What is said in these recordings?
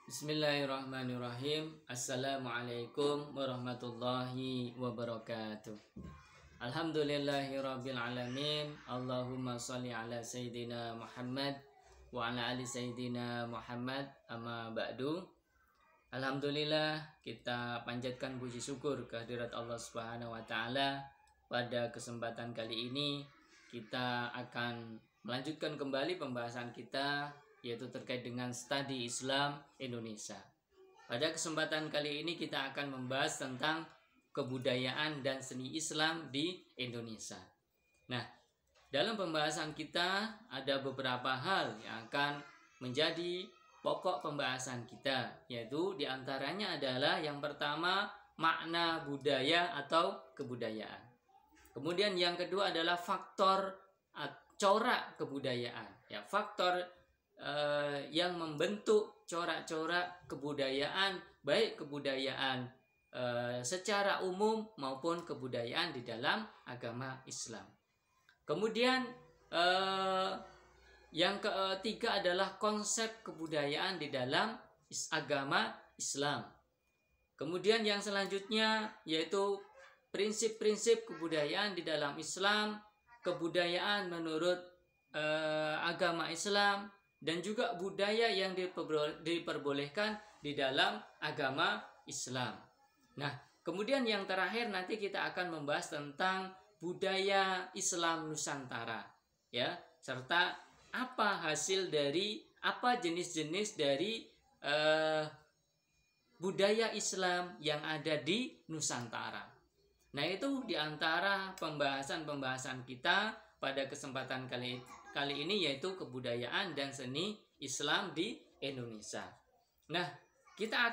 Bismillahirrahmanirrahim. Assalamualaikum warahmatullahi wabarakatuh. Alhamdulillahirabbil alamin. Allahumma shalli ala sayyidina Muhammad wa ala ali sayyidina Muhammad. Amma ba'du. Alhamdulillah, kita panjatkan puji syukur kehadirat Allah Subhanahu wa taala. Pada kesempatan kali ini kita akan melanjutkan kembali pembahasan kita, yaitu terkait dengan studi Islam Indonesia. Pada kesempatan kali ini kita akan membahas tentang kebudayaan dan seni Islam di Indonesia. Nah, dalam pembahasan kita ada beberapa hal yang akan menjadi pokok pembahasan kita, yaitu diantaranya adalah yang pertama makna budaya atau kebudayaan. Kemudian yang kedua adalah faktor corak kebudayaan, ya, faktor yang membentuk corak-corak kebudayaan, baik kebudayaan secara umum maupun kebudayaan di dalam agama Islam. Kemudian yang ketiga adalah konsep kebudayaan di dalam agama Islam. Kemudian yang selanjutnya yaitu prinsip-prinsip kebudayaan di dalam Islam, kebudayaan menurut agama Islam, dan juga budaya yang diperbolehkan di dalam agama Islam. Nah, kemudian yang terakhir nanti kita akan membahas tentang budaya Islam Nusantara, ya, serta apa hasil dari apa jenis-jenis dari budaya Islam yang ada di Nusantara. Nah, itu diantara pembahasan-pembahasan kita pada kesempatan kali ini, yaitu kebudayaan dan seni Islam di Indonesia. Nah, kita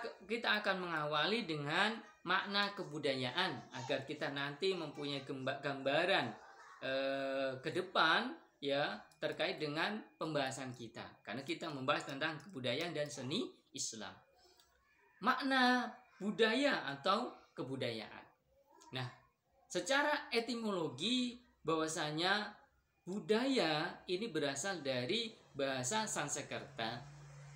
akan mengawali dengan makna kebudayaan agar kita nanti mempunyai gambaran ke depan, ya, terkait dengan pembahasan kita, karena kita membahas tentang kebudayaan dan seni Islam. Makna budaya atau kebudayaan. Nah, secara etimologi bahwasanya budaya ini berasal dari bahasa Sanskerta,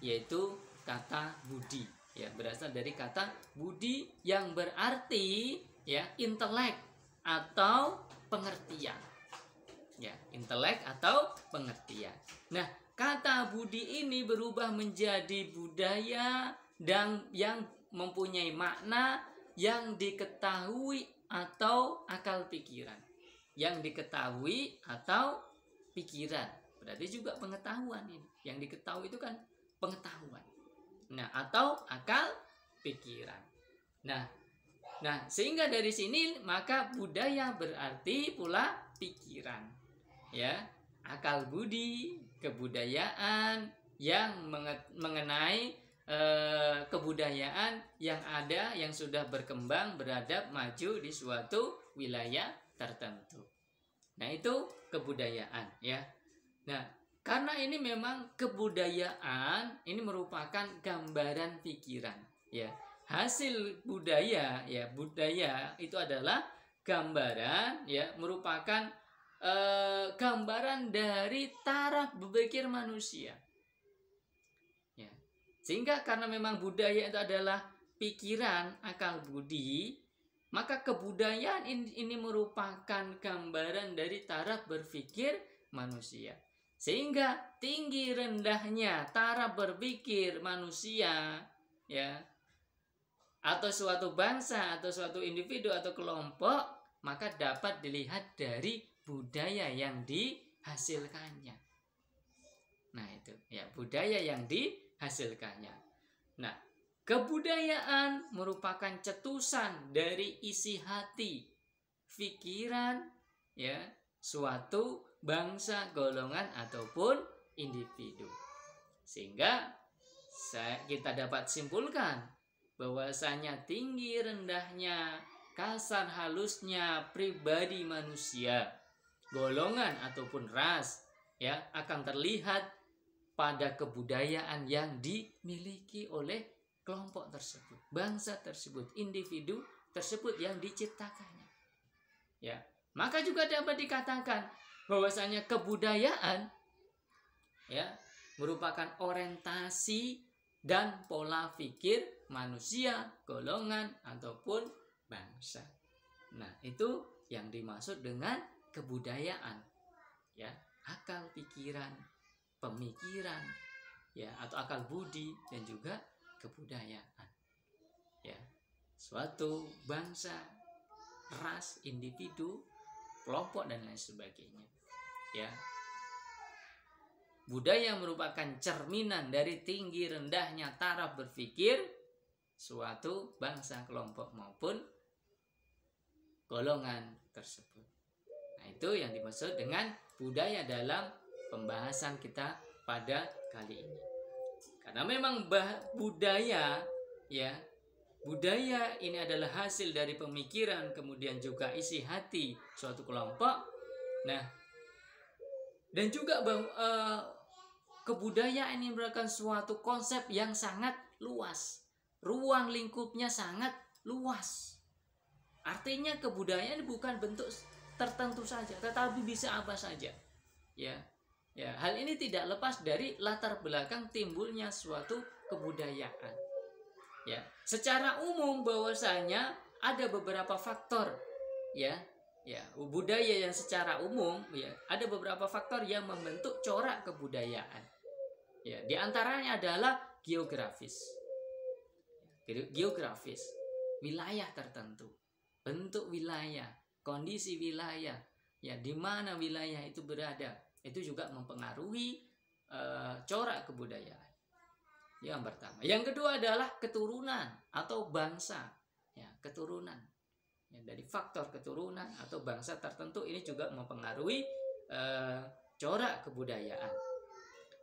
yaitu kata budi, ya, berasal dari kata budi yang berarti, ya, intelek atau pengertian, ya, intelek atau pengertian. Nah, kata budi ini berubah menjadi budaya dan yang mempunyai makna yang diketahui atau akal pikiran. Yang diketahui atau pikiran berarti juga pengetahuan. Ini yang diketahui itu kan pengetahuan, nah, atau akal pikiran. Nah sehingga dari sini maka budaya berarti pula pikiran, ya, akal budi, kebudayaan yang mengenai kebudayaan yang ada, yang sudah berkembang, beradab, maju di suatu wilayah tertentu. Nah, itu kebudayaan, ya. Nah, karena ini memang kebudayaan ini merupakan gambaran pikiran, ya. Hasil budaya, ya, budaya itu adalah gambaran, ya, merupakan gambaran dari taraf berpikir manusia. Ya. Sehingga karena memang budaya itu adalah pikiran, akal budi, maka kebudayaan ini merupakan gambaran dari taraf berpikir manusia. Sehingga tinggi rendahnya taraf berpikir manusia, ya, atau suatu bangsa atau suatu individu atau kelompok, maka dapat dilihat dari budaya yang dihasilkannya. Nah, itu, ya, budaya yang dihasilkannya. Nah, kebudayaan merupakan cetusan dari isi hati, pikiran, ya, suatu bangsa, golongan ataupun individu. Sehingga kita dapat simpulkan bahwasanya tinggi rendahnya, kasar halusnya pribadi manusia, golongan ataupun ras, ya, akan terlihat pada kebudayaan yang dimiliki oleh kelompok tersebut, bangsa tersebut, individu tersebut yang diciptakannya. Ya, maka juga dapat dikatakan bahwasanya kebudayaan, ya, merupakan orientasi dan pola pikir manusia, golongan ataupun bangsa. Nah, itu yang dimaksud dengan kebudayaan, ya, akal pikiran, pemikiran, ya, atau akal budi dan juga kebudayaan, ya, suatu bangsa, ras, individu, kelompok dan lain sebagainya, ya. Budaya merupakan cerminan dari tinggi rendahnya taraf berpikir suatu bangsa, kelompok maupun golongan tersebut. Nah, itu yang dimaksud dengan budaya dalam pembahasan kita pada kali ini. Karena memang budaya, ya, budaya ini adalah hasil dari pemikiran, kemudian juga isi hati suatu kelompok. Nah, dan juga kebudayaan ini merupakan suatu konsep yang sangat luas. Ruang lingkupnya sangat luas. Artinya kebudayaan bukan bentuk tertentu saja, tetapi bisa apa saja. Ya, hal ini tidak lepas dari latar belakang timbulnya suatu kebudayaan. Ya, secara umum bahwasanya ada beberapa faktor, ya, budaya yang secara umum, ya, ada beberapa faktor yang membentuk corak kebudayaan. Ya, di antaranya adalah geografis, wilayah tertentu, bentuk wilayah, kondisi wilayah, ya, di mana wilayah itu berada, itu juga mempengaruhi corak kebudayaan. Yang pertama, yang kedua adalah keturunan atau bangsa, ya, keturunan. Ya, dari faktor keturunan atau bangsa tertentu ini juga mempengaruhi corak kebudayaan.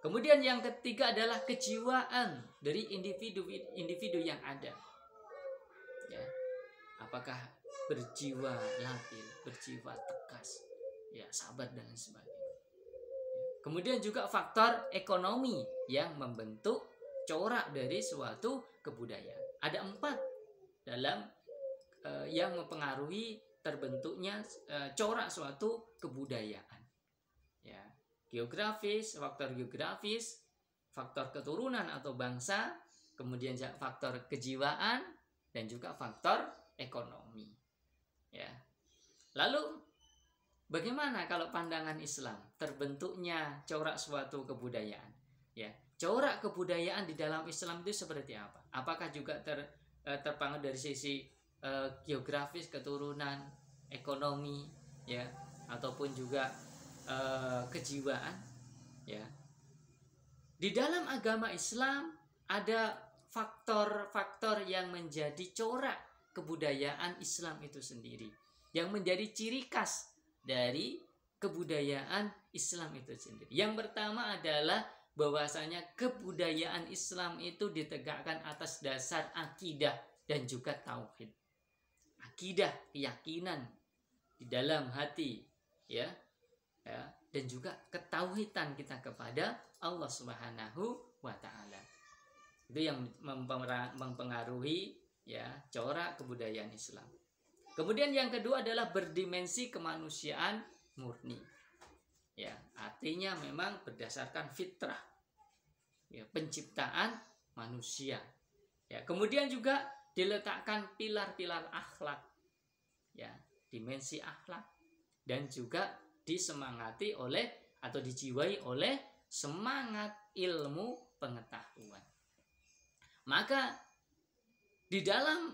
Kemudian yang ketiga adalah kejiwaan dari individu yang ada. Ya, apakah berjiwa labil, berjiwa tegas, ya, sabar dan sebagainya. Ya. Kemudian juga faktor ekonomi yang membentuk corak dari suatu kebudayaan. Ada 4 dalam yang mempengaruhi terbentuknya corak suatu kebudayaan. Ya, faktor geografis, faktor keturunan atau bangsa, kemudian faktor kejiwaan dan juga faktor ekonomi. Ya. Lalu bagaimana kalau pandangan Islam terbentuknya corak suatu kebudayaan? Ya, corak kebudayaan di dalam Islam itu seperti apa? Apakah juga terpengaruh dari sisi geografis, keturunan, ekonomi, ya, ataupun juga kejiwaan, ya. Di dalam agama Islam ada faktor-faktor yang menjadi corak kebudayaan Islam itu sendiri, yang menjadi ciri khas dari kebudayaan Islam itu sendiri. Yang pertama adalah bahwasanya kebudayaan Islam itu ditegakkan atas dasar akidah dan juga tauhid. Akidah, keyakinan di dalam hati, ya, dan juga ketauhidan kita kepada Allah Subhanahu wa Ta'ala. Itu yang mempengaruhi, ya, corak kebudayaan Islam. Kemudian yang kedua adalah berdimensi kemanusiaan murni. Ya, artinya memang berdasarkan fitrah, ya, penciptaan manusia. Ya, kemudian juga diletakkan pilar-pilar akhlak, ya, dimensi akhlak, dan juga disemangati oleh atau dijiwai oleh semangat ilmu pengetahuan. Maka di dalam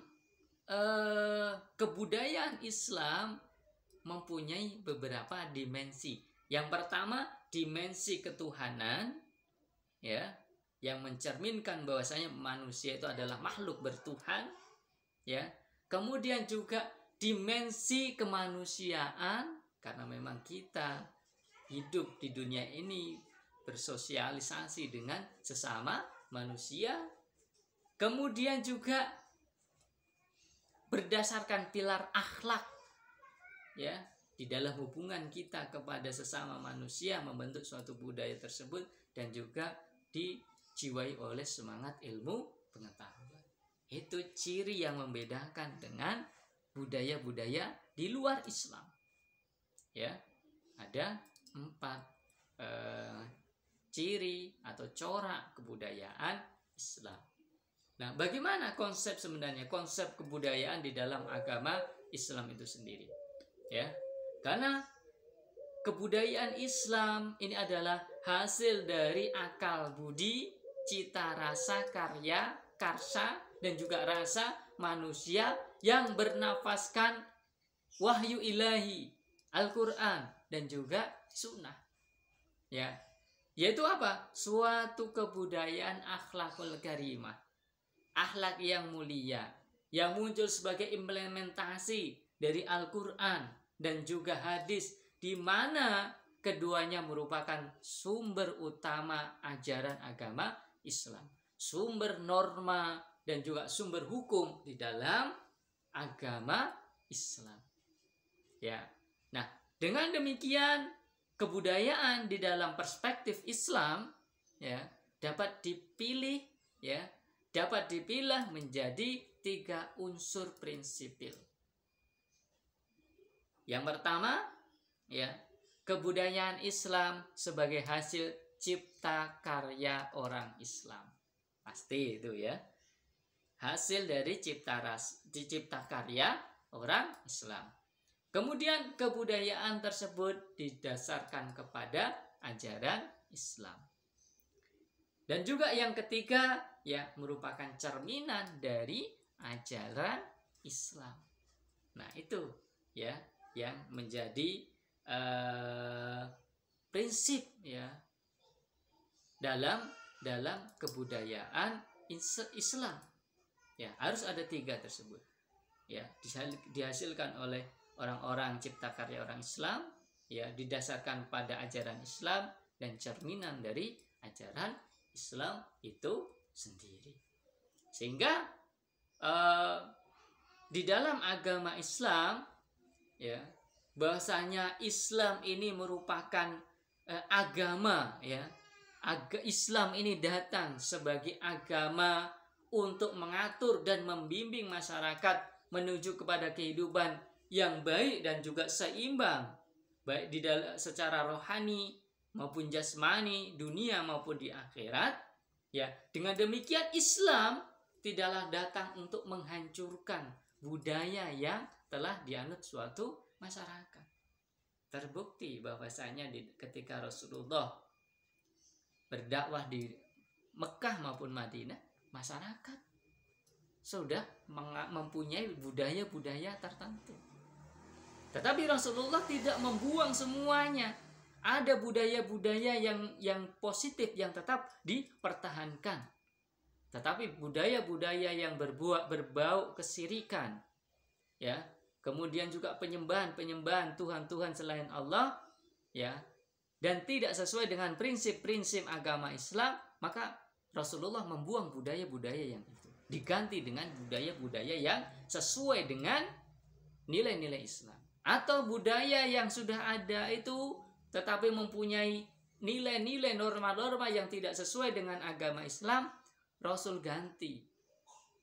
kebudayaan Islam mempunyai beberapa dimensi. Yang pertama, dimensi ketuhanan, ya, yang mencerminkan bahwasanya manusia itu adalah makhluk bertuhan, ya. Kemudian juga dimensi kemanusiaan, karena memang kita hidup di dunia ini bersosialisasi dengan sesama manusia. Kemudian juga berdasarkan pilar akhlak, ya, di dalam hubungan kita kepada sesama manusia membentuk suatu budaya tersebut dan juga dijiwai oleh semangat ilmu pengetahuan. Itu ciri yang membedakan dengan budaya-budaya di luar Islam. Ya, ada 4 ciri atau corak kebudayaan Islam. Nah, bagaimana konsep sebenarnya konsep kebudayaan di dalam agama Islam itu sendiri? Ya, karena kebudayaan Islam ini adalah hasil dari akal budi, cita rasa, karya, karsa, dan juga rasa manusia yang bernafaskan wahyu ilahi, Al-Quran, dan juga sunnah. Ya, yaitu apa? Suatu kebudayaan akhlakul karimah, akhlak yang mulia, yang muncul sebagai implementasi dari Al-Quran dan juga hadis, di mana keduanya merupakan sumber utama ajaran agama Islam, sumber norma dan juga sumber hukum di dalam agama Islam. Ya. Nah, dengan demikian kebudayaan di dalam perspektif Islam ya dapat dipilih menjadi 3 unsur prinsipil. Yang pertama, ya, kebudayaan Islam sebagai hasil cipta karya orang Islam. Pasti itu ya. Hasil dari cipta karya orang Islam. Kemudian kebudayaan tersebut didasarkan kepada ajaran Islam. Dan juga yang ketiga, ya, merupakan cerminan dari ajaran Islam. Nah, itu ya yang menjadi prinsip ya dalam kebudayaan Islam. Ya, harus ada 3 tersebut. Ya, dihasilkan oleh orang-orang cipta karya orang Islam, ya, didasarkan pada ajaran Islam dan cerminan dari ajaran Islam itu sendiri. Sehingga di dalam agama Islam, ya, bahasanya Islam ini merupakan agama, ya. Islam ini datang sebagai agama untuk mengatur dan membimbing masyarakat menuju kepada kehidupan yang baik dan juga seimbang, baik di dalam secara rohani maupun jasmani, dunia maupun di akhirat. Ya, dengan demikian Islam tidaklah datang untuk menghancurkan budaya yang telah dianut suatu masyarakat. Terbukti bahwasanya ketika Rasulullah berdakwah di Mekah maupun Madinah, masyarakat sudah mempunyai budaya-budaya tertentu. Tetapi Rasulullah tidak membuang semuanya. Ada budaya-budaya yang positif yang tetap dipertahankan. Tetapi budaya-budaya yang berbau kesirikan, ya, kemudian juga penyembahan Tuhan-Tuhan selain Allah, ya, dan tidak sesuai dengan prinsip-prinsip agama Islam, maka Rasulullah membuang budaya-budaya yang itu, diganti dengan budaya-budaya yang sesuai dengan nilai-nilai Islam. Atau budaya yang sudah ada itu tetapi mempunyai nilai-nilai norma-norma yang tidak sesuai dengan agama Islam, Rasul ganti,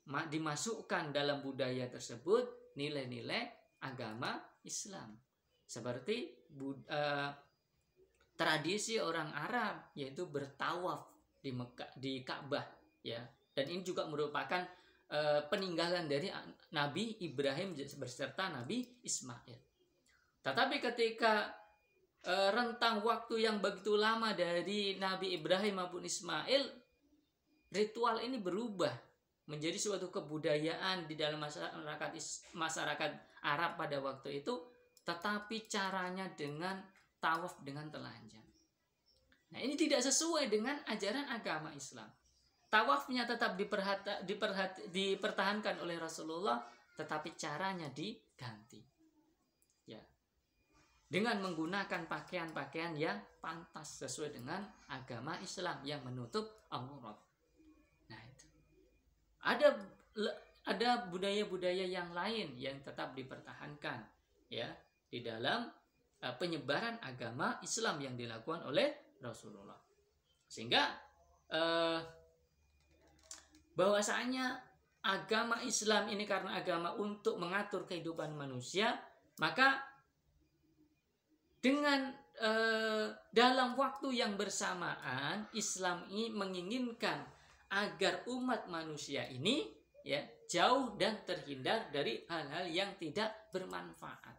dimasukkan dalam budaya tersebut nilai-nilai agama Islam. Seperti tradisi orang Arab, yaitu bertawaf di Ka'bah, ya. Dan ini juga merupakan peninggalan dari Nabi Ibrahim beserta Nabi Ismail. Tetapi ketika rentang waktu yang begitu lama dari Nabi Ibrahim maupun Ismail, ritual ini berubah menjadi suatu kebudayaan di dalam masyarakat Arab pada waktu itu, tetapi caranya dengan tawaf dengan telanjang. Nah, ini tidak sesuai dengan ajaran agama Islam. Tawafnya tetap dipertahankan oleh Rasulullah, tetapi caranya diganti. Ya. Dengan menggunakan pakaian-pakaian yang pantas sesuai dengan agama Islam yang menutup aurat. Nah, itu. Ada budaya-budaya yang lain yang tetap dipertahankan, ya, di dalam penyebaran agama Islam yang dilakukan oleh Rasulullah. Sehingga bahwasanya agama Islam ini karena agama untuk mengatur kehidupan manusia, maka dengan dalam waktu yang bersamaan Islam ini menginginkan agar umat manusia ini ya jauh dan terhindar dari hal-hal yang tidak bermanfaat.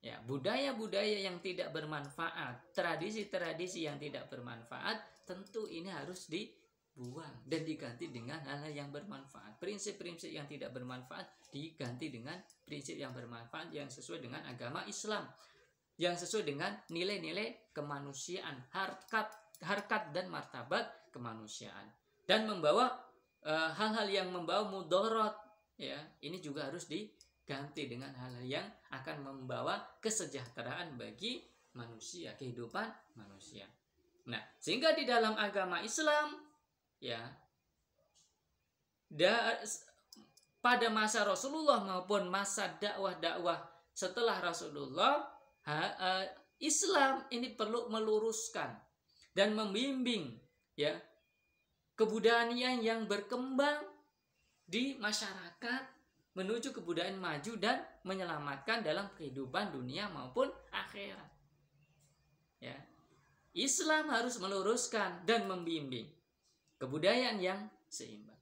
Ya, budaya-budaya yang tidak bermanfaat, tradisi-tradisi yang tidak bermanfaat, tentu ini harus dibuang dan diganti dengan hal-hal yang bermanfaat. Prinsip-prinsip yang tidak bermanfaat diganti dengan prinsip yang bermanfaat yang sesuai dengan agama Islam, yang sesuai dengan nilai-nilai kemanusiaan, harkat dan martabat kemanusiaan, dan membawa hal-hal yang membawa mudarat, ya ini juga harus diganti dengan hal-hal yang akan membawa kesejahteraan bagi manusia, kehidupan manusia. Nah, sehingga di dalam agama Islam ya pada masa Rasulullah maupun masa dakwah setelah Rasulullah, Islam ini perlu meluruskan dan membimbing ya kebudayaan yang berkembang di masyarakat menuju kebudayaan maju dan menyelamatkan dalam kehidupan dunia maupun akhirat. Ya. Islam harus meluruskan dan membimbing kebudayaan yang seimbang.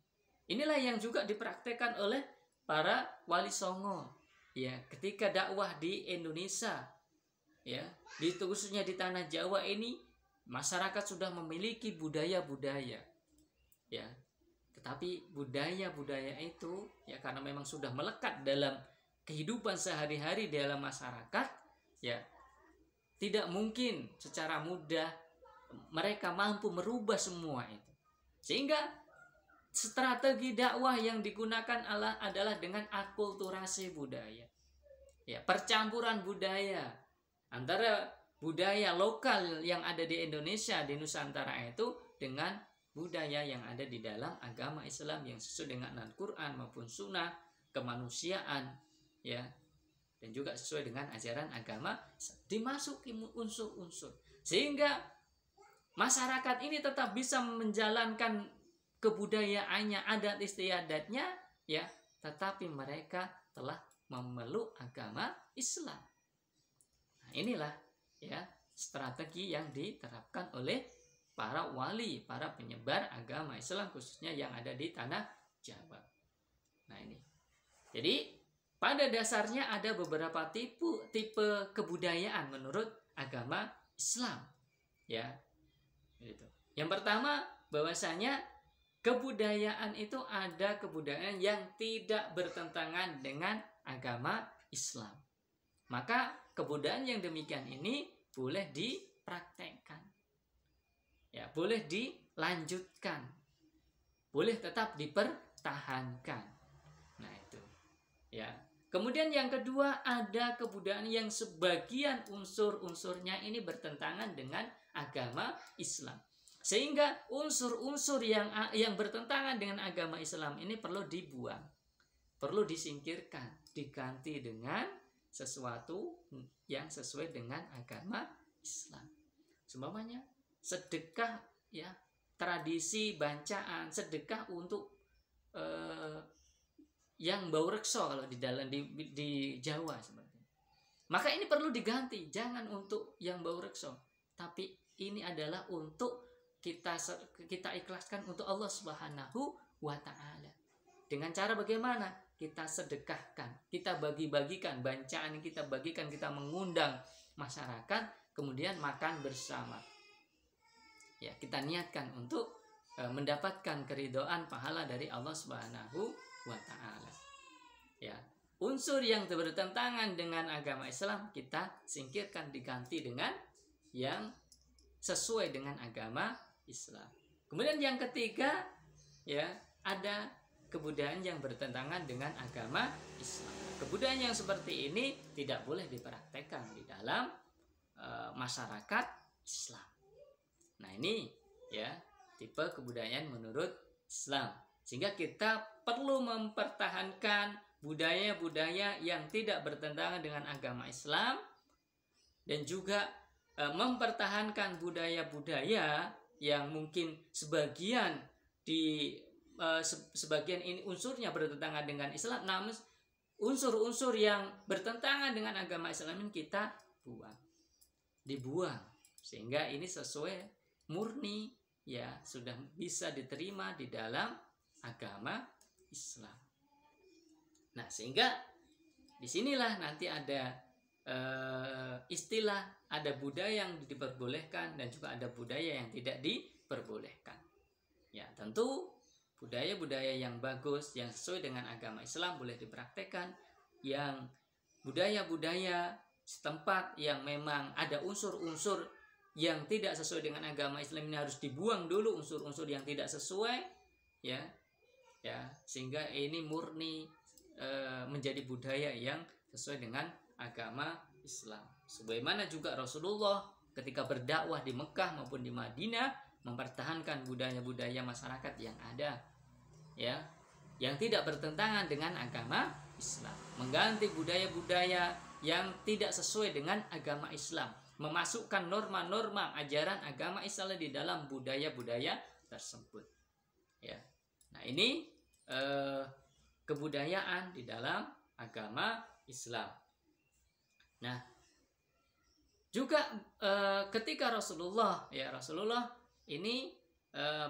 Inilah yang juga dipraktekkan oleh para wali songo. Ya, ketika dakwah di Indonesia, ya, khususnya di tanah Jawa ini, masyarakat sudah memiliki budaya-budaya. Ya. Tetapi budaya-budaya itu ya karena memang sudah melekat dalam kehidupan sehari-hari dalam masyarakat, ya tidak mungkin secara mudah mereka mampu merubah semua itu. Sehingga strategi dakwah yang digunakan adalah dengan akulturasi budaya. Ya, percampuran budaya antara budaya lokal yang ada di Indonesia, di Nusantara itu dengan budaya yang ada di dalam agama Islam yang sesuai dengan Al-Quran maupun Sunnah kemanusiaan, ya, dan juga sesuai dengan ajaran agama, dimasuki unsur-unsur sehingga masyarakat ini tetap bisa menjalankan kebudayaannya, adat istiadatnya, ya, tetapi mereka telah memeluk agama Islam. Nah, inilah ya strategi yang diterapkan oleh para wali, para penyebar agama Islam khususnya yang ada di tanah Jawa. Nah ini. Jadi pada dasarnya ada beberapa tipe kebudayaan menurut agama Islam. Ya. Gitu. Yang pertama bahwasanya kebudayaan itu ada kebudayaan yang tidak bertentangan dengan agama Islam. Maka kebudayaan yang demikian ini boleh dipraktekkan. Ya, boleh dilanjutkan, boleh tetap dipertahankan. Nah itu, ya. Kemudian yang kedua ada kebudayaan yang sebagian unsur-unsurnya ini bertentangan dengan agama Islam, sehingga unsur-unsur yang bertentangan dengan agama Islam ini perlu dibuang, perlu disingkirkan, diganti dengan sesuatu yang sesuai dengan agama Islam. Seumpamanya sedekah, ya, tradisi bacaan sedekah untuk yang bau rekso kalau di Jawa seperti itu. Maka ini perlu diganti, jangan untuk yang bau rekso, tapi ini adalah untuk kita ikhlaskan untuk Allah Subhanahu wa Ta'ala. Dengan cara bagaimana? Kita sedekahkan, kita bagi-bagikan bacaan yang kita bagikan, kita mengundang masyarakat, kemudian makan bersama. Ya, kita niatkan untuk mendapatkan keridhaan pahala dari Allah Subhanahu wa Ta'ala. Ya, unsur yang bertentangan dengan agama Islam kita singkirkan, diganti dengan yang sesuai dengan agama Islam. Kemudian yang ketiga, ya, ada kebudayaan yang bertentangan dengan agama Islam. Kebudayaan yang seperti ini tidak boleh dipraktekkan di dalam masyarakat Islam. Nah ini ya tipe kebudayaan menurut Islam. Sehingga kita perlu mempertahankan budaya-budaya yang tidak bertentangan dengan agama Islam dan juga mempertahankan budaya-budaya yang mungkin sebagian ini unsurnya bertentangan dengan Islam, namun unsur-unsur yang bertentangan dengan agama Islam ini kita dibuang, sehingga ini sesuai murni ya sudah bisa diterima di dalam agama Islam. Nah, sehingga disinilah nanti ada istilah, ada budaya yang diperbolehkan dan juga ada budaya yang tidak diperbolehkan. Ya, tentu budaya-budaya yang bagus, yang sesuai dengan agama Islam boleh dipraktekkan. Yang budaya-budaya setempat yang memang ada unsur-unsur yang tidak sesuai dengan agama Islam ini harus dibuang dulu, unsur-unsur yang tidak sesuai, ya, sehingga ini murni menjadi budaya yang sesuai dengan agama Islam. Sebagaimana juga Rasulullah ketika berdakwah di Mekah maupun di Madinah mempertahankan budaya-budaya masyarakat yang ada, ya, yang tidak bertentangan dengan agama Islam, mengganti budaya-budaya yang tidak sesuai dengan agama Islam, memasukkan norma-norma ajaran agama Islam di dalam budaya-budaya tersebut, ya. Nah, ini kebudayaan di dalam agama Islam. Nah, juga ketika Rasulullah ini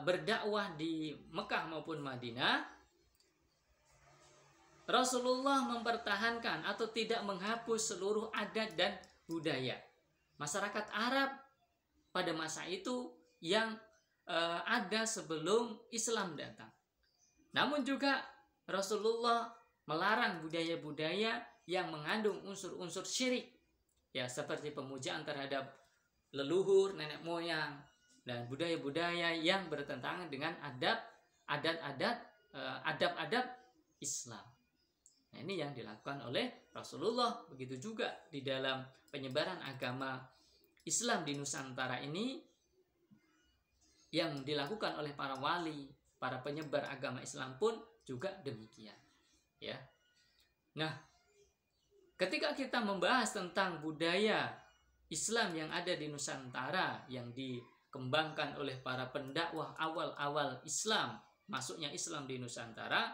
berdakwah di Mekah maupun Madinah, Rasulullah mempertahankan atau tidak menghapus seluruh adat dan budaya masyarakat Arab pada masa itu yang ada sebelum Islam datang. Namun juga Rasulullah melarang budaya-budaya yang mengandung unsur-unsur syirik, ya, seperti pemujaan terhadap leluhur, nenek moyang, dan budaya-budaya yang bertentangan dengan adab-adab Islam. Nah, ini yang dilakukan oleh Rasulullah. Begitu juga di dalam penyebaran agama Islam di Nusantara ini yang dilakukan oleh para wali, para penyebar agama Islam pun juga demikian, ya. Nah, ketika kita membahas tentang budaya Islam yang ada di Nusantara yang dikembangkan oleh para pendakwah awal-awal Islam, masuknya Islam di Nusantara,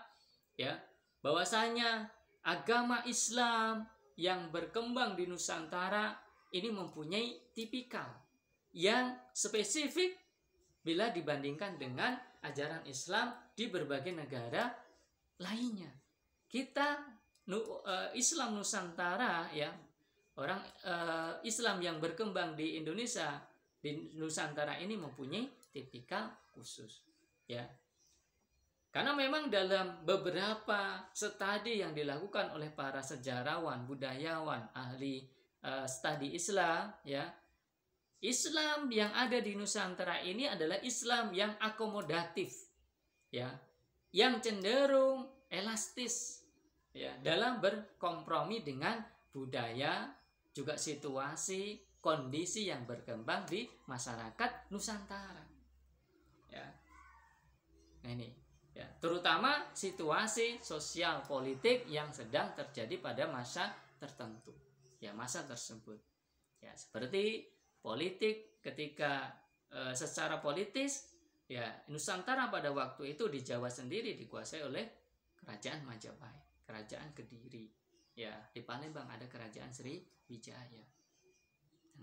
ya, bahwasanya agama Islam yang berkembang di Nusantara ini mempunyai tipikal yang spesifik bila dibandingkan dengan ajaran Islam di berbagai negara lainnya. Kita Islam Nusantara, ya, orang Islam yang berkembang di Indonesia, di Nusantara ini mempunyai tipikal khusus, ya. Karena memang dalam beberapa studi yang dilakukan oleh para sejarawan, budayawan, ahli studi Islam, ya, Islam yang ada di Nusantara ini adalah Islam yang akomodatif, ya, yang cenderung elastis, ya, dalam berkompromi dengan budaya, juga situasi, kondisi yang berkembang di masyarakat Nusantara, ya. Nah, ini, ya, terutama situasi sosial politik yang sedang terjadi pada masa tertentu, ya, masa tersebut, ya, seperti politik ketika secara politis, ya, Nusantara pada waktu itu di Jawa sendiri dikuasai oleh kerajaan Majapahit, kerajaan Kediri, ya, di Palembang ada kerajaan Sriwijaya.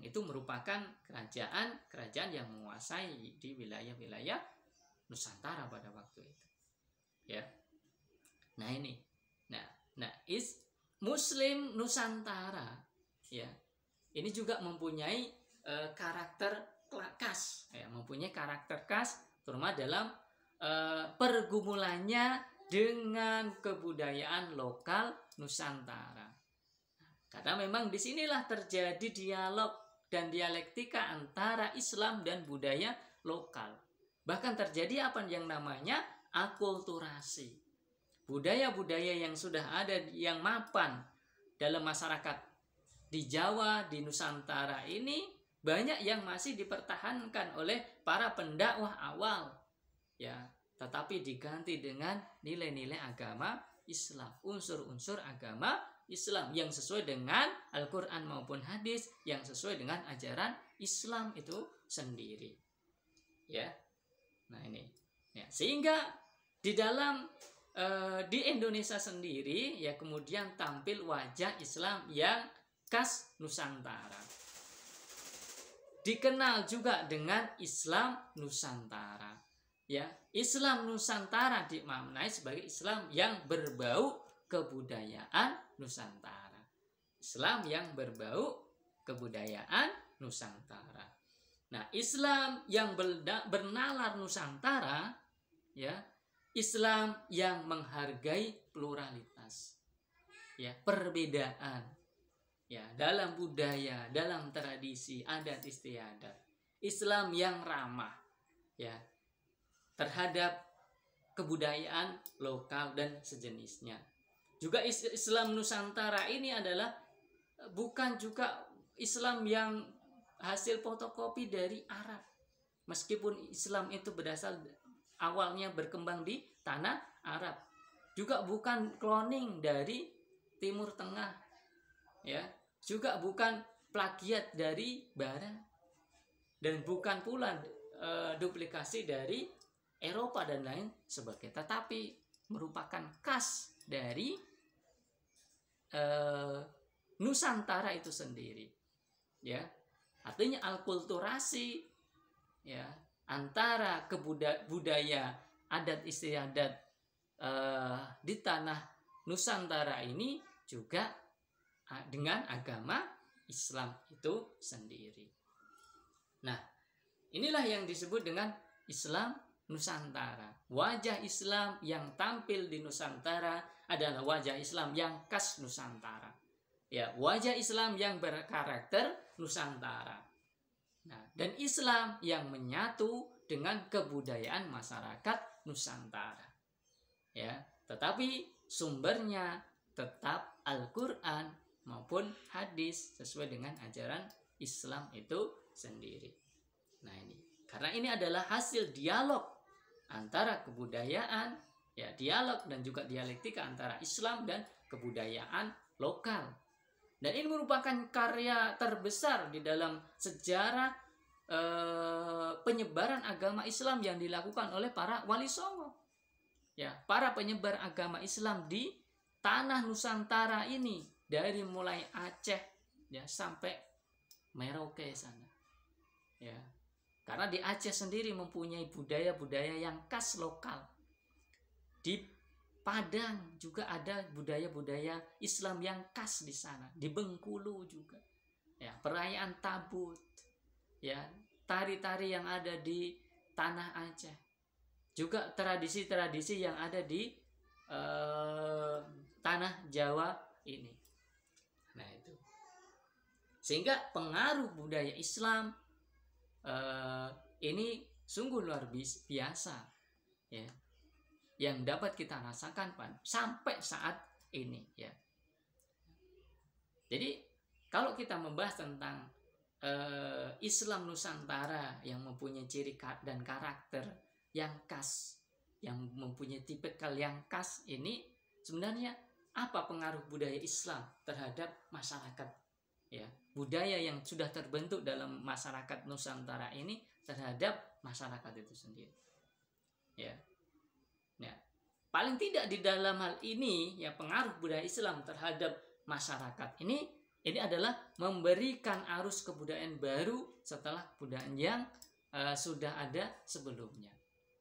Itu merupakan kerajaan yang menguasai di wilayah-wilayah Nusantara pada waktu itu, ya. Nah, ini, nah Muslim Nusantara, ya, ini juga mempunyai karakter khas, ya, mempunyai karakter khas, terutama dalam pergumulannya dengan kebudayaan lokal Nusantara. Karena memang disinilah terjadi dialog dan dialektika antara Islam dan budaya lokal. Bahkan terjadi apa yang namanya akulturasi. Budaya-budaya yang sudah ada, yang mapan dalam masyarakat di Jawa, di Nusantara ini, banyak yang masih dipertahankan oleh para pendakwah awal, ya, tetapi diganti dengan nilai-nilai agama Islam, unsur-unsur agama Islam yang sesuai dengan Al-Quran maupun hadis, yang sesuai dengan ajaran Islam itu sendiri, ya. Nah, ini, ya, sehingga di dalam di Indonesia sendiri, ya, kemudian tampil wajah Islam yang khas Nusantara. dikenal juga dengan Islam Nusantara. Ya, Islam Nusantara dimaknai sebagai Islam yang berbau kebudayaan Nusantara. Islam yang berbau kebudayaan Nusantara. Nah, Islam yang bernalar Nusantara, ya, Islam yang menghargai pluralitas, ya, perbedaan, ya, dalam budaya, dalam tradisi, adat istiadat. Islam yang ramah, ya, terhadap kebudayaan lokal dan sejenisnya. Juga Islam Nusantara ini adalah bukan juga Islam yang hasil fotokopi dari Arab. Meskipun Islam itu berasal awalnya berkembang di tanah Arab, juga bukan kloning dari Timur Tengah, ya, juga bukan plagiat dari Barat, dan bukan pula duplikasi dari Eropa dan lain sebagainya, tetapi merupakan khas dari Nusantara itu sendiri, ya. Artinya alkulturasi, ya, antara budaya adat istiadat di tanah Nusantara ini juga dengan agama Islam itu sendiri. Nah, inilah yang disebut dengan Islam Nusantara. Wajah Islam yang tampil di Nusantara adalah wajah Islam yang khas Nusantara. Ya, wajah Islam yang berkarakter Nusantara. Nah, dan Islam yang menyatu dengan kebudayaan masyarakat Nusantara. Ya, tetapi sumbernya tetap Al-Qur'an maupun hadis sesuai dengan ajaran Islam itu sendiri. Nah, ini karena ini adalah hasil dialog antara kebudayaan, ya, dialog dan juga dialektika antara Islam dan kebudayaan lokal. Dan ini merupakan karya terbesar di dalam sejarah penyebaran agama Islam yang dilakukan oleh para wali songo. Ya, para penyebar agama Islam di tanah Nusantara ini dari mulai Aceh, ya, sampai Merauke sana. Ya. Karena di Aceh sendiri mempunyai budaya-budaya yang khas lokal. Di Padang juga ada budaya-budaya Islam yang khas di sana. Di Bengkulu juga, ya, perayaan Tabut, ya, tari-tari yang ada di tanah Aceh. Juga tradisi-tradisi yang ada di tanah Jawa ini. Nah, itu. Sehingga pengaruh budaya Islam ini sungguh luar biasa, ya, yang dapat kita rasakan sampai saat ini, ya. Jadi kalau kita membahas tentang Islam Nusantara yang mempunyai ciri dan karakter yang khas, yang mempunyai tipikal yang khas ini, sebenarnya apa pengaruh budaya Islam terhadap masyarakat, ya, budaya yang sudah terbentuk dalam masyarakat Nusantara ini terhadap masyarakat itu sendiri, ya. Nah, paling tidak di dalam hal ini, ya, pengaruh budaya Islam terhadap masyarakat ini adalah memberikan arus kebudayaan baru setelah kebudayaan yang sudah ada sebelumnya,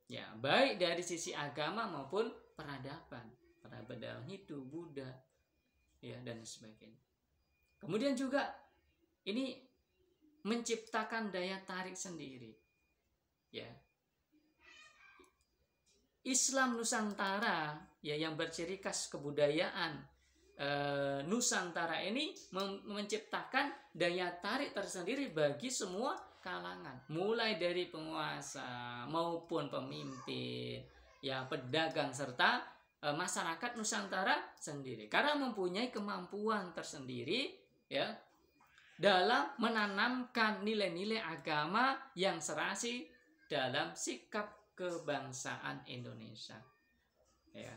ya, baik dari sisi agama maupun peradaban dalam hidup Buddha, ya, dan sebagainya. Kemudian juga ini menciptakan daya tarik sendiri, ya. Islam Nusantara, ya, yang berciri khas kebudayaan Nusantara ini menciptakan daya tarik tersendiri bagi semua kalangan, mulai dari penguasa maupun pemimpin, ya, pedagang serta masyarakat Nusantara sendiri, karena mempunyai kemampuan tersendiri, ya, dalam menanamkan nilai-nilai agama yang serasi dalam sikap kebangsaan Indonesia, ya,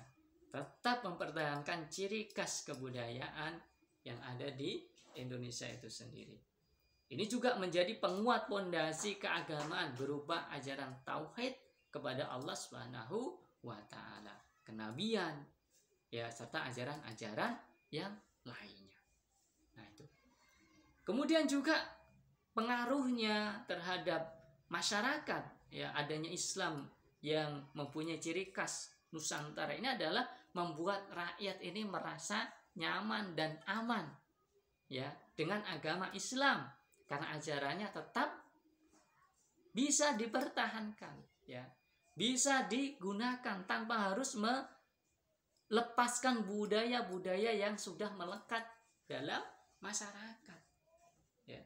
tetap mempertahankan ciri khas kebudayaan yang ada di Indonesia itu sendiri. Ini juga menjadi penguat pondasi keagamaan berupa ajaran tauhid kepada Allah Subhanahu wa taala, kenabian, ya, serta ajaran-ajaran yang lainnya. Nah, itu. Kemudian juga pengaruhnya terhadap masyarakat, ya, adanya Islam yang mempunyai ciri khas Nusantara ini adalah membuat rakyat ini merasa nyaman dan aman, ya, dengan agama Islam, karena ajarannya tetap bisa dipertahankan, ya, bisa digunakan tanpa harus melepaskan budaya-budaya yang sudah melekat dalam masyarakat, ya.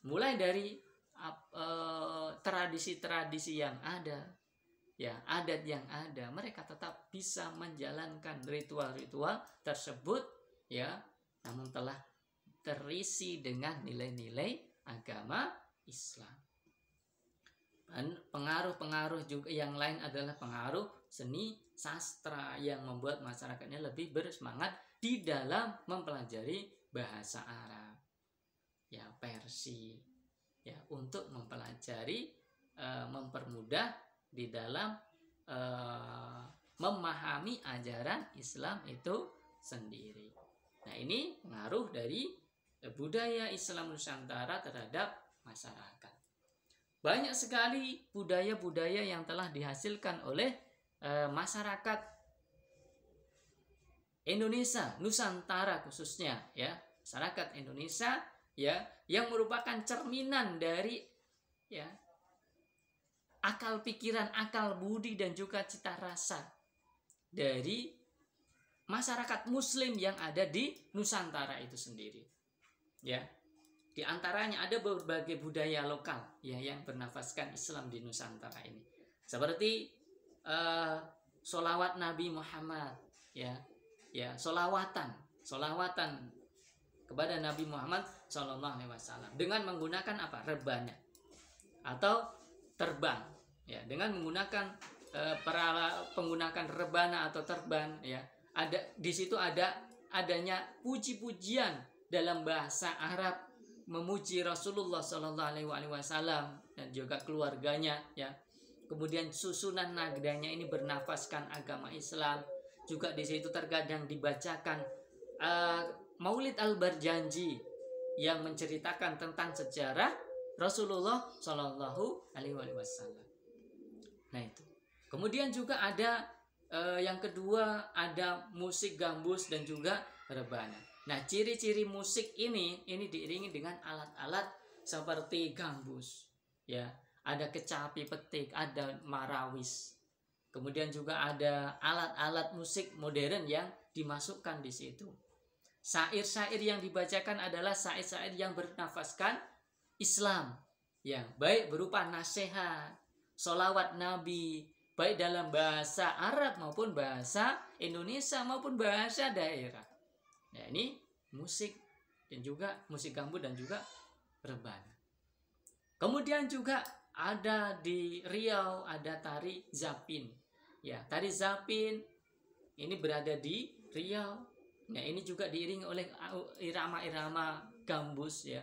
Mulai dari tradisi-tradisi yang ada, ya, adat yang ada, mereka tetap bisa menjalankan ritual-ritual tersebut, ya, namun telah terisi dengan nilai-nilai agama Islam. Dan pengaruh-pengaruh juga yang lain adalah pengaruh seni sastra yang membuat masyarakatnya lebih bersemangat di dalam mempelajari bahasa Arab, ya, Persia, ya, untuk mempelajari, mempermudah di dalam memahami ajaran Islam itu sendiri. Nah, ini pengaruh dari budaya Islam Nusantara terhadap masyarakat. Banyak sekali budaya-budaya yang telah dihasilkan oleh masyarakat Indonesia, Nusantara khususnya, ya, masyarakat Indonesia, ya, yang merupakan cerminan dari, ya, akal pikiran, akal budi dan juga cita rasa dari masyarakat Muslim yang ada di Nusantara itu sendiri, ya. Di antaranya ada berbagai budaya lokal, ya, yang bernafaskan Islam di Nusantara ini, seperti sholawat Nabi Muhammad, ya, sholawatan kepada Nabi Muhammad SAW dengan menggunakan apa? Rebana atau terbang, ya, dengan menggunakan penggunakan rebana atau terbang, ya. Ada di situ adanya puji-pujian dalam bahasa Arab memuji Rasulullah SAW dan juga keluarganya, ya. Kemudian susunan nadanya ini bernafaskan agama Islam. Juga di situ terkadang dibacakan Maulid Al-Barjanji yang menceritakan tentang sejarah Rasulullah SAW. Nah, itu. Kemudian juga ada yang kedua, ada musik gambus dan juga rebana. Nah, ciri-ciri musik ini diiringi dengan alat-alat seperti gambus, ya. Ada kecapi petik, ada marawis. Kemudian juga ada alat-alat musik modern yang dimasukkan di situ. Syair-syair yang dibacakan adalah syair-syair yang bernafaskan Islam, ya, baik berupa nasihat, sholawat Nabi, baik dalam bahasa Arab maupun bahasa Indonesia maupun bahasa daerah. Ya, ini musik dan juga musik gambus dan juga rebana. Kemudian juga ada di Riau ada tari Zapin. Ya, tari Zapin ini berada di Riau. Nah, ini juga diiringi oleh irama-irama gambus, ya.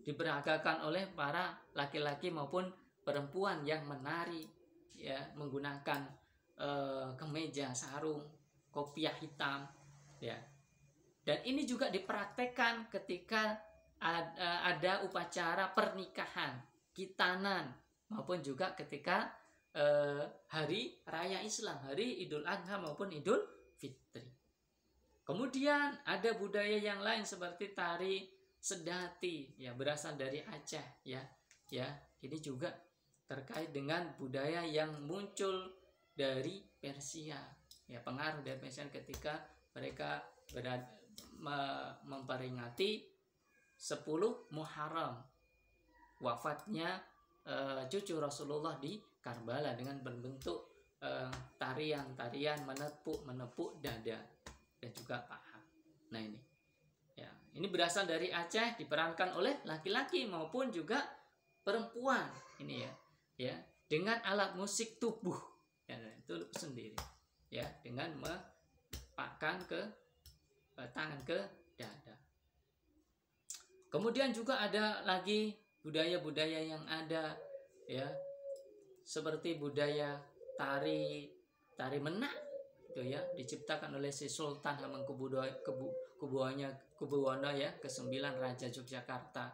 Diperagakan oleh para laki-laki maupun perempuan yang menari, ya, menggunakan kemeja sarung, kopiah hitam, ya. Dan ini juga dipraktekkan ketika ada upacara pernikahan, khitanan, maupun juga ketika hari raya Islam, hari Idul Adha maupun Idul Fitri. Kemudian ada budaya yang lain seperti tari sedati, ya, berasal dari Aceh, ya. Ini juga terkait dengan budaya yang muncul dari Persia, ya, pengaruh dari Persia ketika mereka memperingati 10 Muharram wafatnya cucu Rasulullah di Karbala dengan berbentuk tarian-tarian menepuk dada dan juga paha. Nah, ini, ya, ini berasal dari Aceh, diperankan oleh laki-laki maupun juga perempuan, ini, ya, dengan alat musik tubuh, ya, itu sendiri, ya, dengan mempakkan ke tangan ke dada. Kemudian juga ada lagi budaya-budaya yang ada, ya, seperti budaya tari menak, itu, ya, diciptakan oleh si Sultan Hamengkubuwono, ya, ke-9 Raja Yogyakarta.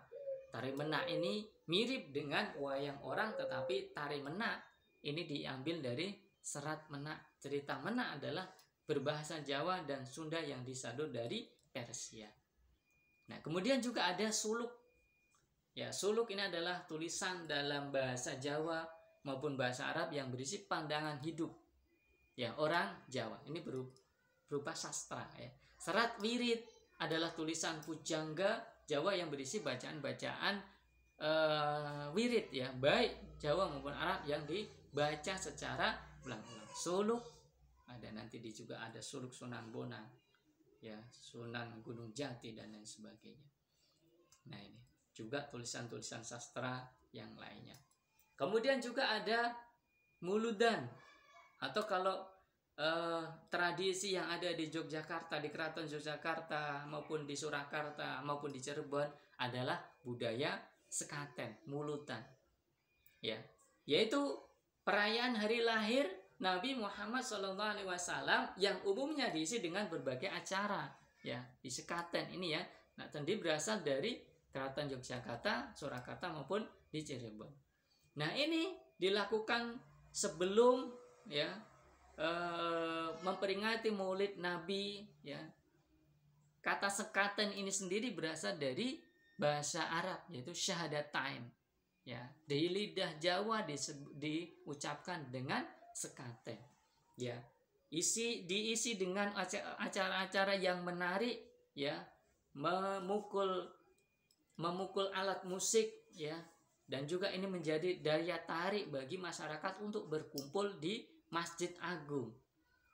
Tari Menak ini mirip dengan wayang orang, tetapi Tari Menak ini diambil dari Serat Menak. Cerita Menak adalah berbahasa Jawa dan Sunda yang disadur dari Persia. Nah, kemudian juga ada suluk. Ya, suluk ini adalah tulisan dalam bahasa Jawa maupun bahasa Arab yang berisi pandangan hidup. Ya, orang Jawa. Ini berupa sastra ya. Serat Wirid adalah tulisan pujangga Jawa yang berisi bacaan-bacaan wirid ya, baik Jawa maupun Arab yang dibaca secara ulang-ulang. Suluk ada, nanti juga ada suluk Sunan Bonang ya, Sunan Gunung Jati dan lain sebagainya. Nah, ini juga tulisan-tulisan sastra yang lainnya. Kemudian juga ada muludan, atau kalau tradisi yang ada di Yogyakarta, di Keraton Yogyakarta maupun di Surakarta maupun di Cirebon adalah budaya sekaten, mulutan. Ya, yaitu perayaan hari lahir Nabi Muhammad SAW yang umumnya diisi dengan berbagai acara ya di sekaten ini ya. Nah, tadi berasal dari Keraton Yogyakarta, Surakarta maupun di Cirebon. Nah, ini dilakukan sebelum ya memperingati Maulid Nabi ya. Kata sekaten ini sendiri berasal dari bahasa Arab yaitu syahadatain ya. Di lidah Jawa diucapkan dengan sekaten ya. Diisi dengan acara-acara yang menarik ya, memukul alat musik ya, dan juga ini menjadi daya tarik bagi masyarakat untuk berkumpul di Masjid Agung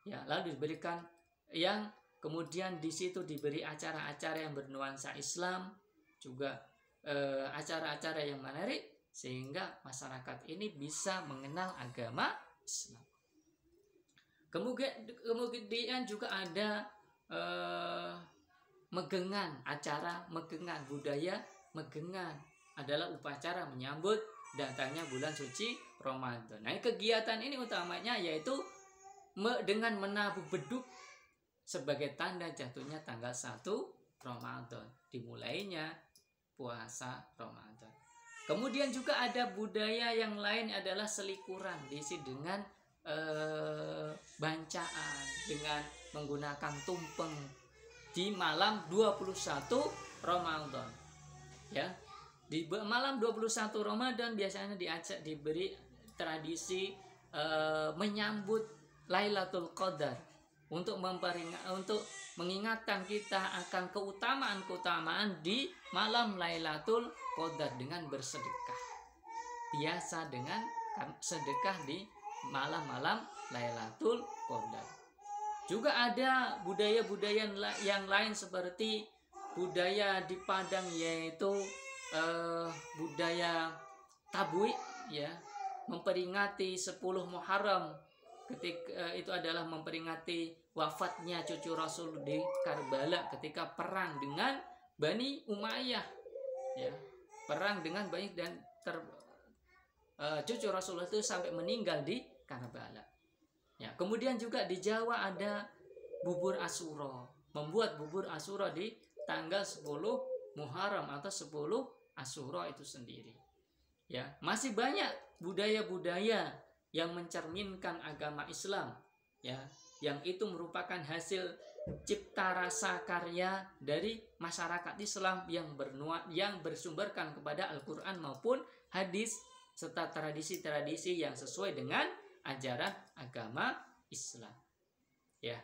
ya. Lalu diberikan yang kemudian di situ diberi acara-acara yang bernuansa Islam, juga acara-acara yang menarik sehingga masyarakat ini bisa mengenal agama Islam. Kemudian juga ada megengan, acara megengan, budaya megengan adalah upacara menyambut datangnya bulan suci Ramadan. Nah, kegiatan ini utamanya yaitu dengan menabuh beduk sebagai tanda jatuhnya tanggal 1 Ramadan, dimulainya puasa Ramadan. Kemudian juga ada budaya yang lain adalah selikuran, diisi dengan bancaan, dengan menggunakan tumpeng di malam 21 Ramadan. Ya. Di malam 21 Ramadan biasanya diberi tradisi menyambut Lailatul Qadar untuk mengingatkan kita akan keutamaan di malam Lailatul Qadar dengan bersedekah. Biasa dengan sedekah di malam-malam Lailatul Qadar. Juga ada budaya-budaya yang lain seperti budaya di Padang yaitu budaya Tabui ya, memperingati 10 Muharram. Ketika itu adalah memperingati wafatnya cucu Rasul di Karbala ketika perang dengan Bani Umayyah ya, perang dengan Bani dan cucu Rasulullah itu sampai meninggal di Karbala ya. Kemudian juga di Jawa ada bubur Asyura, membuat bubur Asyura di tanggal 10 Muharram atau 10 Asyura itu sendiri ya. Masih banyak budaya-budaya yang mencerminkan agama Islam ya, yang itu merupakan hasil cipta rasa karya dari masyarakat Islam yang bersumberkan kepada Al-Quran maupun hadis serta tradisi-tradisi yang sesuai dengan ajaran agama Islam ya.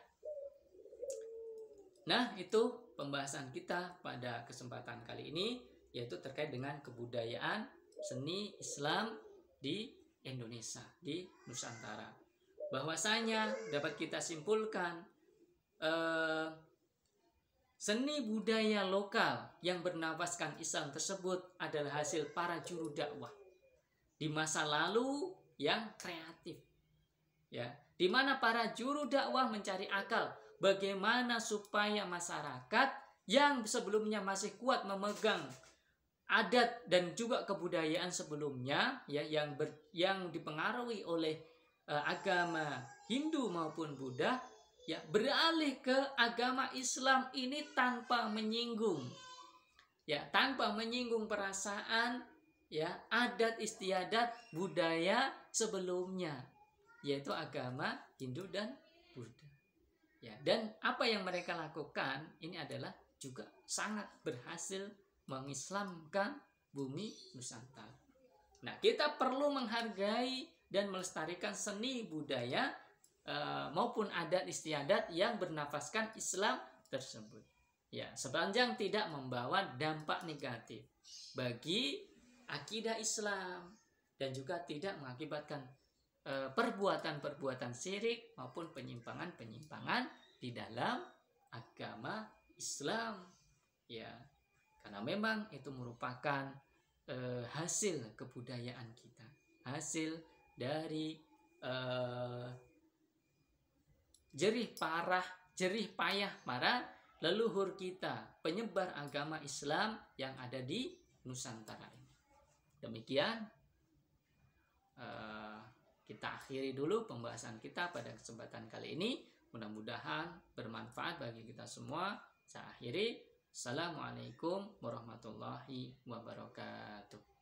Nah, itu pembahasan kita pada kesempatan kali ini, yaitu terkait dengan kebudayaan seni Islam di Indonesia, di Nusantara. Bahwasanya dapat kita simpulkan seni budaya lokal yang bernafaskan Islam tersebut adalah hasil para juru dakwah di masa lalu yang kreatif ya, di mana para juru dakwah mencari akal bagaimana supaya masyarakat yang sebelumnya masih kuat memegang adat dan juga kebudayaan sebelumnya ya, yang dipengaruhi oleh agama Hindu maupun Buddha ya, beralih ke agama Islam ini tanpa menyinggung ya, tanpa menyinggung perasaan, ya, adat istiadat budaya sebelumnya, yaitu agama Hindu dan Buddha. Ya, dan apa yang mereka lakukan ini adalah juga sangat berhasil mengislamkan bumi Nusantara. Nah, kita perlu menghargai dan melestarikan seni budaya maupun adat istiadat yang bernafaskan Islam tersebut. Ya, sepanjang tidak membawa dampak negatif bagi akidah Islam dan juga tidak mengakibatkan perbuatan-perbuatan syirik maupun penyimpangan-penyimpangan di dalam agama Islam. Ya, karena memang itu merupakan hasil kebudayaan kita, hasil dari jerih payah para leluhur kita, penyebar agama Islam yang ada di Nusantara ini. Demikian kita akhiri dulu pembahasan kita pada kesempatan kali ini. Mudah-mudahan bermanfaat bagi kita semua. Saya akhiri. Assalamualaikum warahmatullahi wabarakatuh.